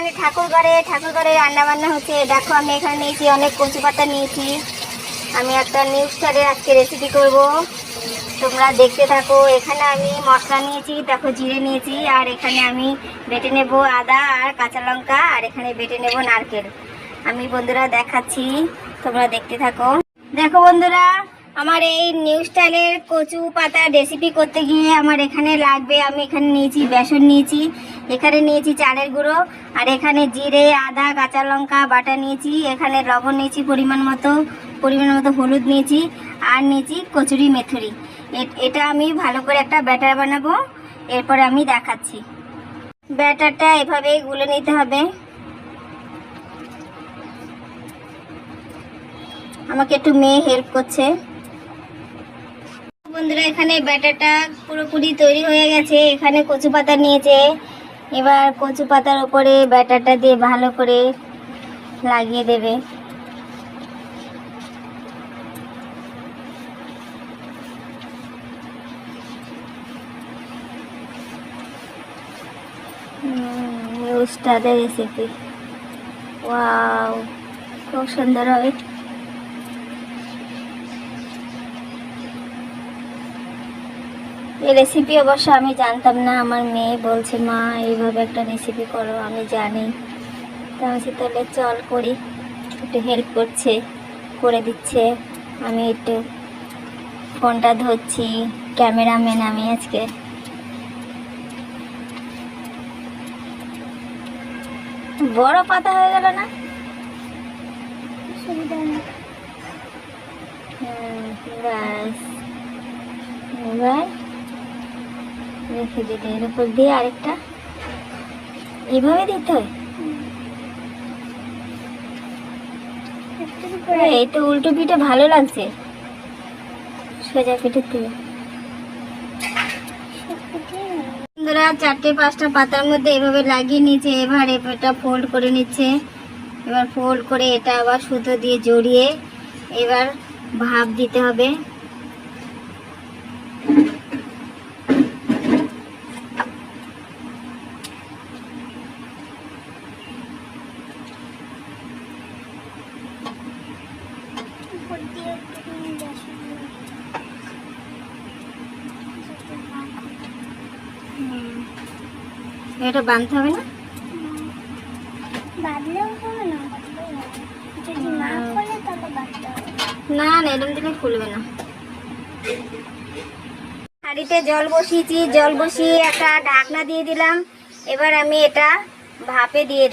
আমি ঠাকুর ঘরে রান্না বান্না হচ্ছে। দেখো আমি এখানে নিয়েছি অনেক কচু পাতা নিয়েছি। আমি একটা নিউ স্টারে আজকে রেসিপি করব, তোমরা দেখতে থাকো। এখানে আমি মশলা নিয়েছি, দেখো জিরে নিয়েছি, আর এখানে আমি বেটে নেব আদা আর কাঁচা লঙ্কা, আর এখানে বেটে নেব নারকেল। আমি বন্ধুরা দেখাচ্ছি, তোমরা দেখতে থাকো। দেখো বন্ধুরা, আমার এই নিউ স্টাইলের কচু পাতা রেসিপি করতে গিয়ে আমার এখানে লাগবে, আমি এখানে নিয়েছি বেসন নিয়েছি, এখানে নিয়েছি চালের গুঁড়ো, আর এখানে জিরে আদা কাঁচা লঙ্কা বাটা নিয়েছি, এখানে লবণ নিয়েছি পরিমাণ মতো হলুদ নিয়েছি, আর নিয়েছি কচুরি মেথরি। এটা আমি ভালো করে একটা ব্যাটার বানাবো, এরপরে আমি দেখাচ্ছি। ব্যাটারটা এভাবে গুলে নিতে হবে। আমাকে একটু মেয়ে হেল্প করছে। বন্ধুরা, এখানে ব্যাটারটা পুরোপুরি তৈরি হয়ে গেছে। এখানে কচু পাতা নিয়েছে, এবার কচু পাতার উপরে ব্যাটারটা দিয়ে ভালো করে লাগিয়ে দেবে। উস্তাদের রেসিপি, ওয়াও, খুব সুন্দর হবে। এই রেসিপি অবশ্য আমি জানতাম না, আমার মেয়ে বলছে মা এইভাবে একটা রেসিপি করো, আমি জানি। তো আমি তাহলে চল করি, একটু হেল্প করছে, করে দিচ্ছে। আমি একটু ফোনটা ধরছি, ক্যামেরাম্যান আমি আজকে। বড় পাতা হয়ে গেল না, ব্যাস, এবার রেখে দিতে, এর উপর দিয়ে আরেকটা এইভাবে দিতে হয়। এই তো উল্টো পিঠে ভালো লাগছে সোজা পিঠের থেকে। বন্ধুরা, 4-5টা পাতার মধ্যে এভাবে লাগিয়ে নিয়েছে। এবার এটা ফোল্ড করে নিচ্ছে। এবার ফোল্ড করে এটা আবার সুতো দিয়ে জড়িয়ে এবার ভাপ দিতে হবে। এটা বাঁধতে হবে না, না না এরকম দিলে খুলবে না। হাঁড়িতে জল বসিয়েছি, জল বসিয়ে একটা ঢাকনা দিয়ে দিলাম। এবার আমি এটা ভাপে দিয়ে